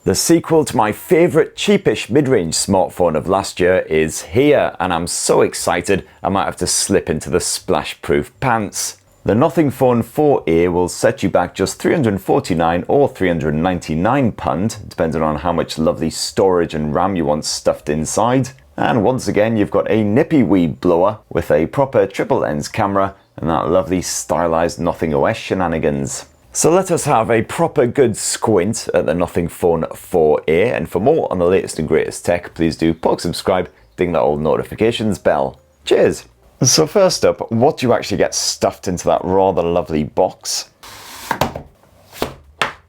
The sequel to my favourite cheapish mid-range smartphone of last year is here, and I'm so excited I might have to slip into the splash-proof pants. The Nothing Phone 4a will set you back just £349 or £399, depending on how much lovely storage and RAM you want stuffed inside. And once again, you've got a nippy wee blower with a proper triple lens camera and that lovely stylised Nothing OS shenanigans. So let us have a proper good squint at the Nothing Phone 4a, and for more on the latest and greatest tech, please do subscribe, ding that old notifications bell. Cheers! So first up, what do you actually get stuffed into that rather lovely box?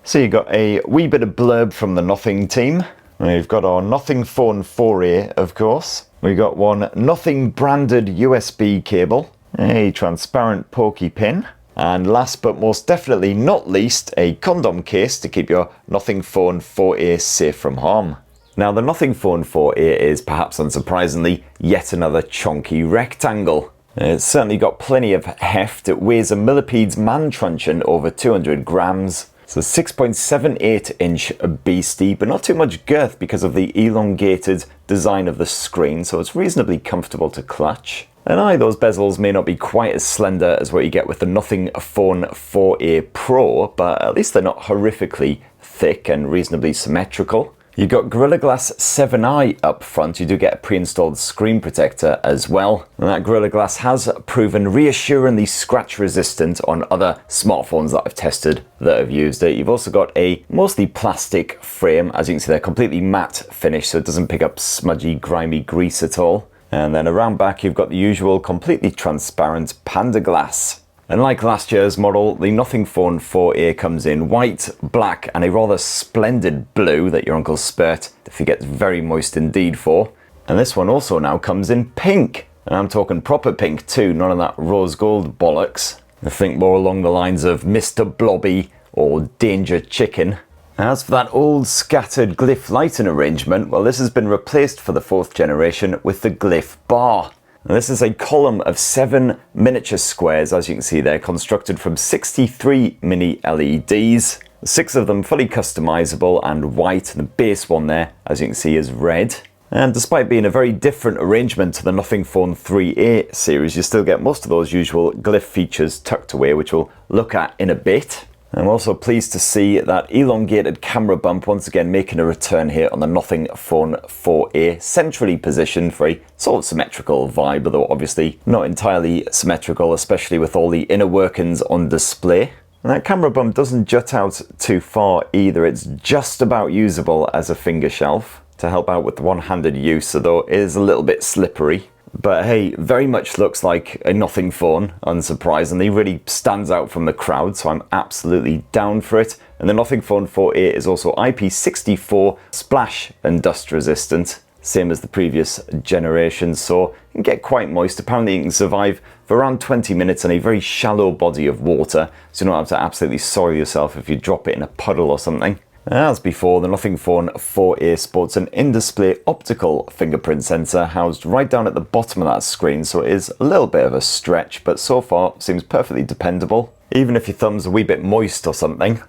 So you got a wee bit of blurb from the Nothing team. We've got our Nothing Phone 4a, of course. We've got one Nothing branded USB cable, a transparent pokey pin, and last but most definitely not least, a condom case to keep your Nothing Phone 4a safe from harm. Now the Nothing Phone 4a is, perhaps unsurprisingly, yet another chonky rectangle. It's certainly got plenty of heft. It weighs a millipede's man truncheon over 200 grams. It's a 6.78 inch beastie, but not too much girth because of the elongated design of the screen, so it's reasonably comfortable to clutch. And aye, those bezels may not be quite as slender as what you get with the Nothing Phone 4a Pro, but at least they're not horrifically thick and reasonably symmetrical. You've got Gorilla Glass 7i up front. You do get a pre-installed screen protector as well. And that Gorilla Glass has proven reassuringly scratch resistant on other smartphones that I've tested that have used it. You've also got a mostly plastic frame. As you can see, they're completely matte finish, so it doesn't pick up smudgy, grimy grease at all. And then around back, you've got the usual completely transparent Panda glass. And like last year's model, the Nothing Phone 4a comes in white, black, and a rather splendid blue that your Uncle Spurt gets very moist indeed for. And this one also now comes in pink. And I'm talking proper pink too, none of that rose gold bollocks. I think more along the lines of Mr. Blobby or Danger Chicken. As for that old scattered Glyph lighting arrangement, well, this has been replaced for the 4th generation with the Glyph Bar. Now, this is a column of 7 miniature squares, as you can see there, constructed from 63 mini LEDs. 6 of them fully customizable and white, and the base one there, as you can see, is red. And despite being a very different arrangement to the Nothing Phone 3a series, you still get most of those usual Glyph features tucked away, which we'll look at in a bit. I'm also pleased to see that elongated camera bump once again making a return here on the Nothing Phone 4a, centrally positioned for a sort of symmetrical vibe, although obviously not entirely symmetrical, especially with all the inner workings on display. And that camera bump doesn't jut out too far either. It's just about usable as a finger shelf to help out with the one-handed use, although it is a little bit slippery. But hey, very much looks like a Nothing phone, unsurprisingly. Really stands out from the crowd, so I'm absolutely down for it. And the Nothing Phone 4a is also IP64 splash and dust resistant, same as the previous generation, so it can get quite moist. Apparently it can survive for around 20 minutes in a very shallow body of water, so you don't have to absolutely soil yourself if you drop it in a puddle or something. As before, the Nothing Phone 4a sports an in-display optical fingerprint sensor housed right down at the bottom of that screen, so it is a little bit of a stretch, but so far seems perfectly dependable. Even if your thumb's a wee bit moist or something,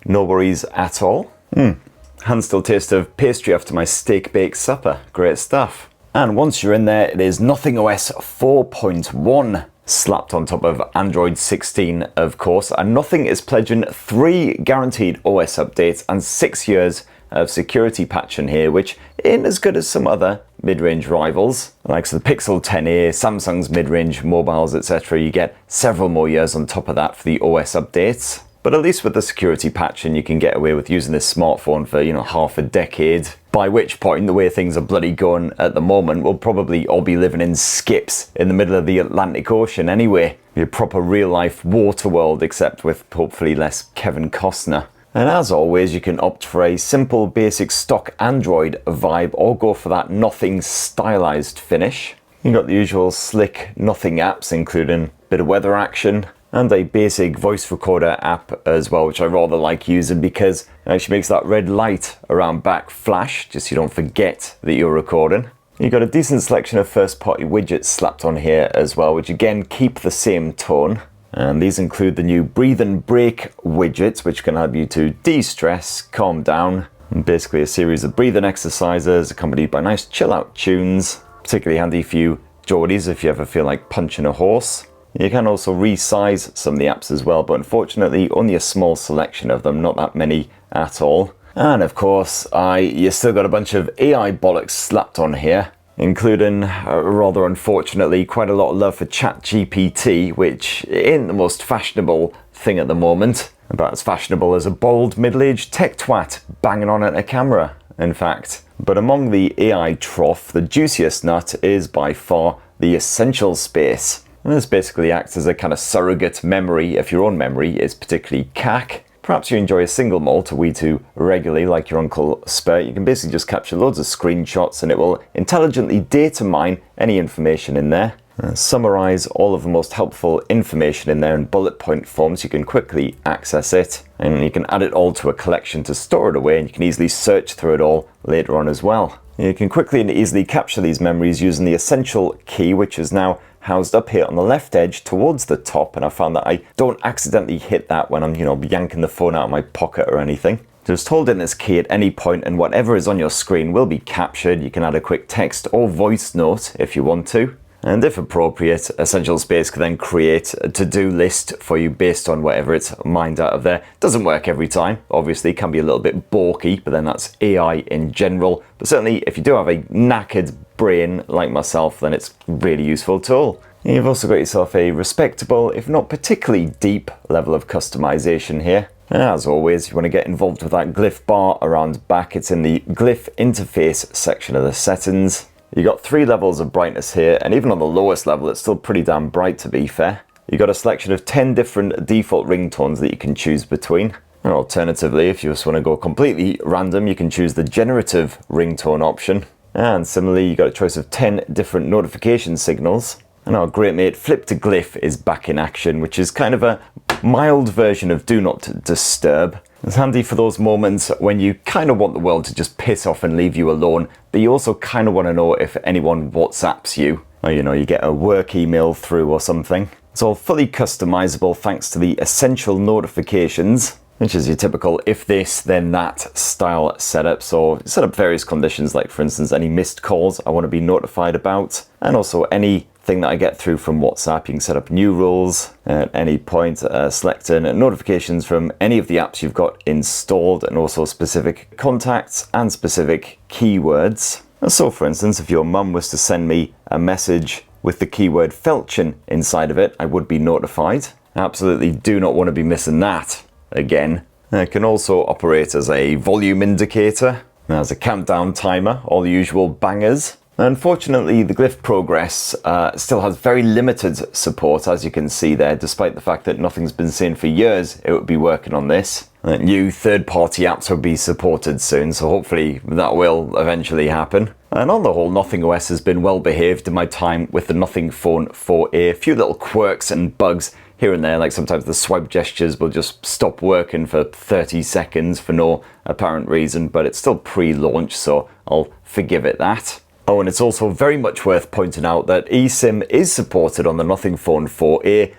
no worries at all. Hand still taste of pastry after my steak-baked supper. Great stuff. And once you're in there, it is Nothing OS 4.1. slapped on top of Android 16, of course, and Nothing is pledging 3 guaranteed OS updates and 6 years of security patching here, which ain't as good as some other mid-range rivals. Like the Pixel 10a, Samsung's mid-range mobiles, etc. You get several more years on top of that for the OS updates. But at least with the security patching, you can get away with using this smartphone for, half a decade. By which point, the way things are bloody going at the moment, we'll probably all be living in skips in the middle of the Atlantic Ocean anyway. Be a proper real-life water world, except with hopefully less Kevin Costner. And as always, you can opt for a simple, basic stock Android vibe, or go for that Nothing stylized finish. You've got the usual slick Nothing apps, including a bit of weather action, and a basic voice recorder app as well, which I rather like using because it actually makes that red light around back flash, just so you don't forget that you're recording. You've got a decent selection of first-party widgets slapped on here as well, which again keep the same tone. And these include the new Breathe and Break widgets, which can help you to de-stress, calm down. And basically a series of breathing exercises accompanied by nice chill out tunes, particularly handy for you Geordies if you ever feel like punching a horse. You can also resize some of the apps as well, but unfortunately only a small selection of them, not that many at all. And of course, you still got a bunch of AI bollocks slapped on here, including, rather unfortunately, quite a lot of love for ChatGPT, which ain't the most fashionable thing at the moment. About as fashionable as a bald, middle-aged tech twat banging on at a camera, in fact. But among the AI trough, the juiciest nut is by far the essential space. And this basically acts as a kind of surrogate memory if your own memory is particularly cack. Perhaps you enjoy a single malt, we too regularly, like your Uncle Spurt. You can basically just capture loads of screenshots and it will intelligently data mine any information in there. Summarize all of the most helpful information in there in bullet point form so you can quickly access it. And you can add it all to a collection to store it away, and you can easily search through it all later on as well. You can quickly and easily capture these memories using the essential key, which is now housed up here on the left edge towards the top, and I found that I don't accidentally hit that when I'm, yanking the phone out of my pocket or anything. Just hold in this key at any point and whatever is on your screen will be captured. You can add a quick text or voice note if you want to. And if appropriate, Essential Space can then create a to-do list for you based on whatever it's mined out of there. Doesn't work every time, obviously, can be a little bit balky, but then that's AI in general. But certainly, if you do have a knackered brain like myself, then it's a really useful tool. You've also got yourself a respectable, if not particularly deep, level of customization here. As always, if you want to get involved with that Glyph Bar around back, it's in the Glyph interface section of the settings. You got 3 levels of brightness here, and even on the lowest level it's still pretty damn bright, to be fair. You got a selection of 10 different default ringtones that you can choose between. And alternatively, if you just want to go completely random, you can choose the generative ringtone option. And similarly, you got a choice of 10 different notification signals. And our great mate Flip to Glyph is back in action, which is kind of a mild version of Do Not Disturb. It's handy for those moments when you kind of want the world to just piss off and leave you alone, but you also kind of want to know if anyone WhatsApps you, or you get a work email through or something. It's all fully customizable thanks to the essential notifications, which is your typical if this then that style setup. So set up various conditions, like for instance any missed calls I want to be notified about, and also anything that I get through from WhatsApp. You can set up new rules at any point, selecting notifications from any of the apps you've got installed, and also specific contacts and specific keywords. So for instance, if your mum was to send me a message with the keyword Felchin inside of it, I would be notified. Absolutely do not want to be missing that again. It can also operate as a volume indicator, as a countdown timer, all the usual bangers. Unfortunately, the Glyph Progress still has very limited support, as you can see there, despite the fact that nothing's been saying for years it would be working on this. New third-party apps will be supported soon, so hopefully that will eventually happen. And on the whole, Nothing OS has been well behaved in my time with the Nothing Phone 4a. A few little quirks and bugs here and there, like sometimes the swipe gestures will just stop working for 30 seconds for no apparent reason, but it's still pre-launch, so I'll forgive it that. Oh, and it's also very much worth pointing out that eSIM is supported on the Nothing Phone 4a,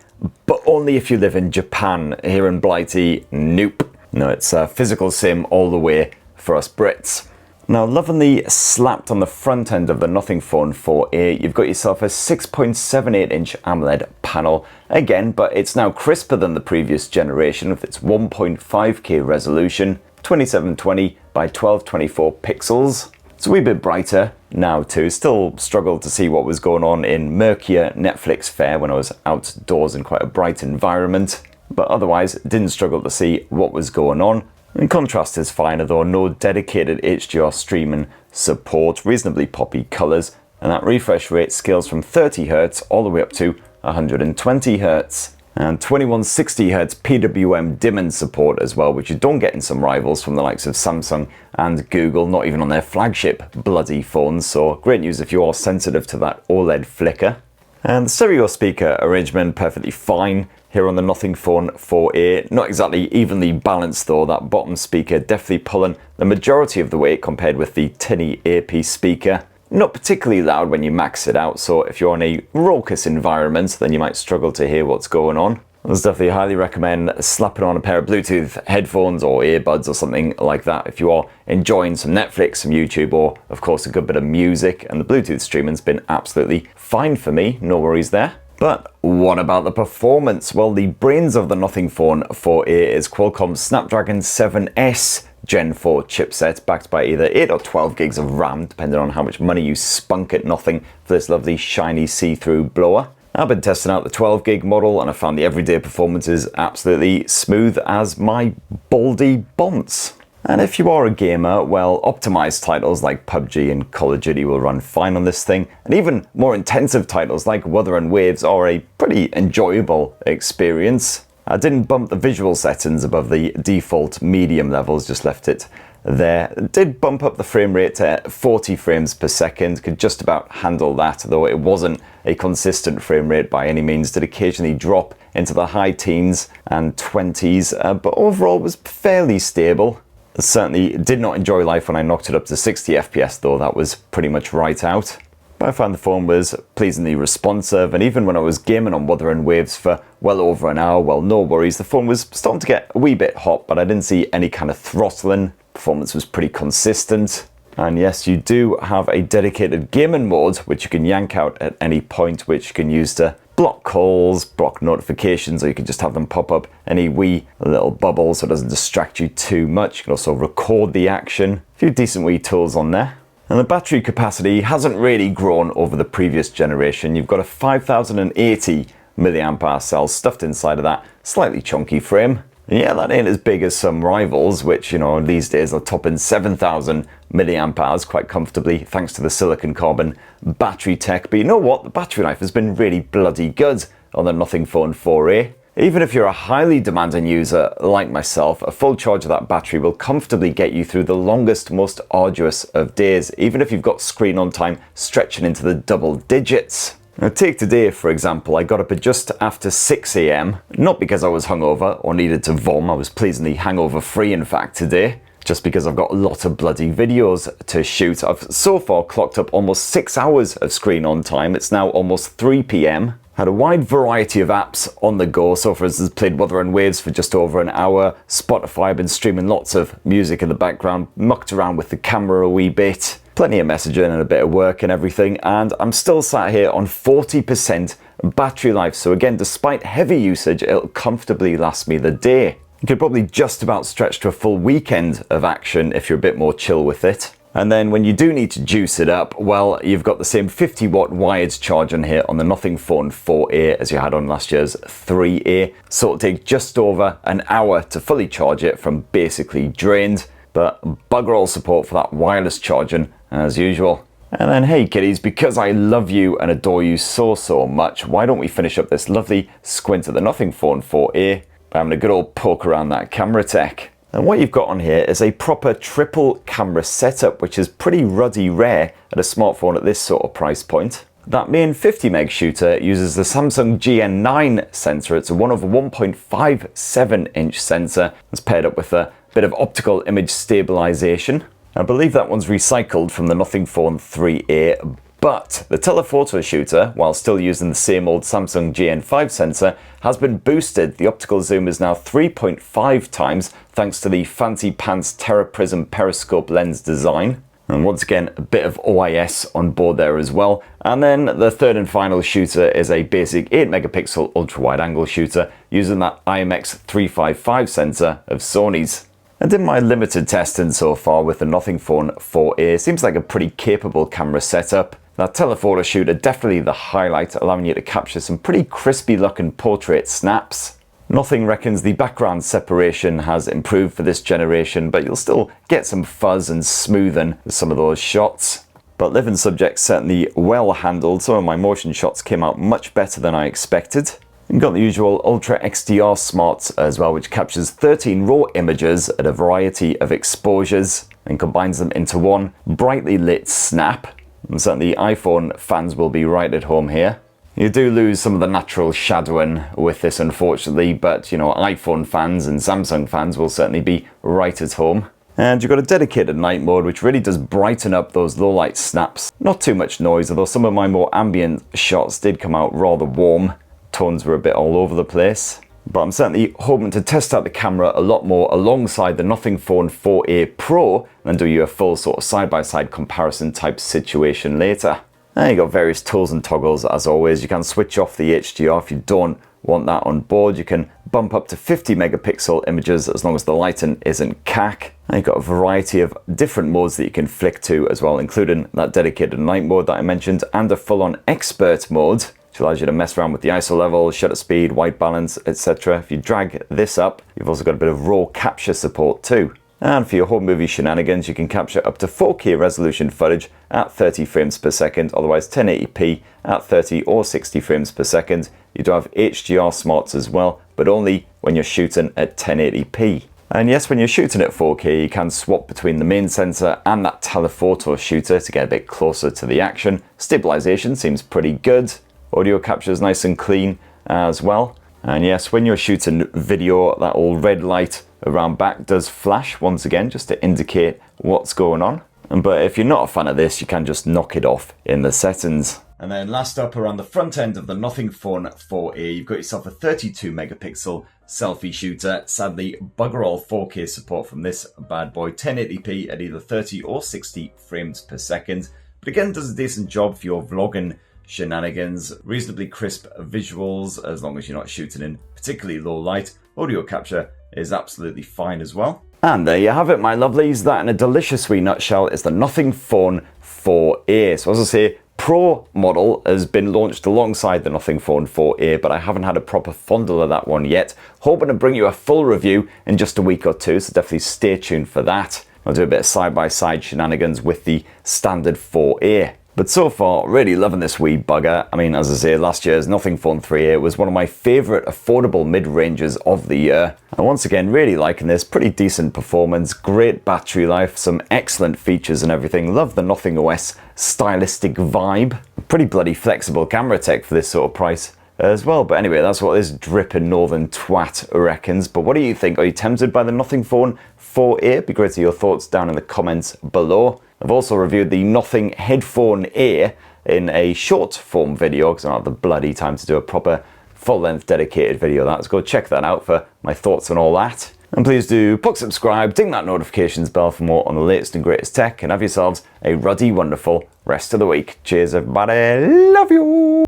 but only if you live in Japan. Here in Blighty, nope. No, it's a physical SIM all the way for us Brits. Now, lovingly slapped on the front end of the Nothing Phone 4a, you've got yourself a 6.78-inch AMOLED panel again, but it's now crisper than the previous generation with its 1.5K resolution, 2720 by 1224 pixels. It's a wee bit brighter now too. Still struggled to see what was going on in murkier Netflix fare when I was outdoors in quite a bright environment, but otherwise didn't struggle to see what was going on. And contrast is finer though, no dedicated HDR streaming support, reasonably poppy colours, and that refresh rate scales from 30Hz all the way up to 120Hz. And 2160Hz PWM dimming support as well, which you don't get in some rivals from the likes of Samsung and Google, not even on their flagship bloody phones, so great news if you are sensitive to that OLED flicker. And the stereo speaker arrangement perfectly fine here on the Nothing Phone 4a. Not exactly evenly balanced though, that bottom speaker definitely pulling the majority of the weight compared with the tinny AP speaker. Not particularly loud when you max it out, so if you're in a raucous environment then you might struggle to hear what's going on. I'd definitely highly recommend slapping on a pair of Bluetooth headphones or earbuds or something like that if you are enjoying some Netflix, some YouTube, or of course a good bit of music. And the Bluetooth streaming's been absolutely fine for me, no worries there. But what about the performance? Well, the brains of the Nothing Phone 4a is Qualcomm's Snapdragon 7S Gen 4 chipset, backed by either 8 or 12 gigs of RAM, depending on how much money you spunk at Nothing for this lovely shiny see-through blower. I've been testing out the 12 gig model and I found the everyday performance is absolutely smooth as my baldy bonce. And if you are a gamer, well, optimized titles like PUBG and Call of Duty will run fine on this thing, and even more intensive titles like Wuthering Waves are a pretty enjoyable experience. I didn't bump the visual settings above the default medium levels, just left it there. It did bump up the frame rate to 40 frames per second, could just about handle that, though it wasn't a consistent frame rate by any means, did occasionally drop into the high teens and 20s, but overall was fairly stable. Certainly did not enjoy life when I knocked it up to 60 FPS though, that was pretty much right out. But I found the phone was pleasingly responsive, and even when I was gaming on Wuthering Waves for well over an hour, well, no worries, the phone was starting to get a wee bit hot, but I didn't see any kind of throttling. Performance was pretty consistent. And yes, you do have a dedicated gaming mode, which you can yank out at any point, which you can use to block calls, block notifications, or you can just have them pop up any wee little bubble so it doesn't distract you too much. You can also record the action. A few decent wee tools on there. And the battery capacity hasn't really grown over the previous generation. You've got a 5080 milliamp hour cell stuffed inside of that slightly chunky frame. Yeah, that ain't as big as some rivals, which, you know, these days are topping 7,000 milliamp hours quite comfortably thanks to the silicon carbon battery tech. But you know what? The battery life has been really bloody good on the Nothing Phone 4a. Even if you're a highly demanding user like myself, a full charge of that battery will comfortably get you through the longest, most arduous of days, even if you've got screen on time stretching into the double digits. Now, take today, for example. I got up at just after 6 AM, not because I was hungover or needed to vom. I was pleasantly hangover free, in fact, today, just because I've got a lot of bloody videos to shoot. I've so far clocked up almost 6 hours of screen on time. It's now almost 3 PM. Had a wide variety of apps on the go. So for instance, played Wuthering Waves for just over an hour. Spotify, I've been streaming lots of music in the background, mucked around with the camera a wee bit. Plenty of messaging and a bit of work and everything, and I'm still sat here on 40% battery life. So again, despite heavy usage, it'll comfortably last me the day. You could probably just about stretch to a full weekend of action if you're a bit more chill with it. And then when you do need to juice it up, well, you've got the same 50 watt wired charge on here on the Nothing Phone 4a as you had on last year's 3a. So it'll take just over an hour to fully charge it from basically drained, but bugger all support for that wireless charging as usual. And then, hey kiddies, because I love you and adore you so much, why don't we finish up this lovely squint at the Nothing Phone 4a by having a good old poke around that camera tech. And what you've got on here is a proper triple camera setup, which is pretty ruddy rare at a smartphone at this sort of price point. That main 50 meg shooter uses the Samsung GN9 sensor. It's a 1/1.57 inch sensor. It's paired up with a bit of optical image stabilization. I believe that one's recycled from the Nothing Phone 3a, but the telephoto shooter, while still using the same old Samsung GN5 sensor, has been boosted. The optical zoom is now 3.5 times thanks to the fancy pants TerraPrism periscope lens design. And once again, a bit of OIS on board there as well. And then the third and final shooter is a basic 8 megapixel ultra wide angle shooter using that IMX355 sensor of Sony's. And in my limited testing so far with the Nothing Phone 4a, seems like a pretty capable camera setup. That telephoto shooter definitely the highlight, allowing you to capture some pretty crispy looking portrait snaps. Nothing reckons the background separation has improved for this generation, but you'll still get some fuzz and smoothing with some of those shots. But living subjects certainly well handled. Some of my motion shots came out much better than I expected. You've got the usual Ultra XDR smarts as well, which captures 13 raw images at a variety of exposures and combines them into one brightly lit snap. And certainly iPhone fans will be right at home here. You do lose some of the natural shadowing with this, unfortunately, but you know, iPhone fans and Samsung fans will certainly be right at home. And you've got a dedicated night mode, which really does brighten up those low light snaps. Not too much noise, although some of my more ambient shots did come out rather warm. Tones were a bit all over the place. But I'm certainly hoping to test out the camera a lot more alongside the Nothing Phone 4a Pro and do you a full sort of side-by-side comparison type situation later. And you got various tools and toggles as always. You can switch off the HDR if you don't want that on board. You can bump up to 50 megapixel images as long as the lighting isn't CAC. And you've got a variety of different modes that you can flick to as well, including that dedicated night mode that I mentioned and a full-on expert mode, which allows you to mess around with the ISO level, shutter speed, white balance, etc. If you drag this up, you've also got a bit of raw capture support too. And for your home movie shenanigans, you can capture up to 4K resolution footage at 30 frames per second, otherwise 1080p at 30 or 60 frames per second. You do have HDR smarts as well, but only when you're shooting at 1080p. And yes, when you're shooting at 4K, you can swap between the main sensor and that telephoto shooter to get a bit closer to the action. Stabilization seems pretty good. Audio capture is nice and clean as well. And yes, when you're shooting video, that old red light around back does flash once again, just to indicate what's going on. But if you're not a fan of this, you can just knock it off in the settings. And then last up, around the front end of the Nothing Phone 4a, you've got yourself a 32 megapixel selfie shooter. Sadly, bugger all 4K support from this bad boy. 1080p at either 30 or 60 frames per second. But again, does a decent job for your vlogging shenanigans. Reasonably crisp visuals as long as you're not shooting in particularly low light. Audio capture is absolutely fine as well. And there you have it, my lovelies. That in a delicious wee nutshell is the Nothing Phone 4a. So as I say, Pro model has been launched alongside the Nothing Phone 4a, but I haven't had a proper fondle of that one yet. Hoping to bring you a full review in just a week or two, so definitely stay tuned for that. I'll do a bit of side-by-side shenanigans with the standard 4a. But so far, really loving this wee bugger. I mean, as I say, last year's Nothing Phone 3a was one of my favourite affordable mid-ranges of the year. And once again, really liking this. Pretty decent performance, great battery life, some excellent features and everything. Love the Nothing OS stylistic vibe. Pretty bloody flexible camera tech for this sort of price as well. But anyway, that's what this dripping northern twat reckons. But what do you think? Are you tempted by the Nothing Phone 4a? It'd be great to hear your thoughts down in the comments below. I've also reviewed the Nothing Headphone Air in a short form video because I don't have the bloody time to do a proper full-length dedicated video of that. So go check that out for my thoughts on all that. And please do subscribe, ding that notifications bell for more on the latest and greatest tech, and have yourselves a ruddy, wonderful rest of the week. Cheers, everybody. Love you.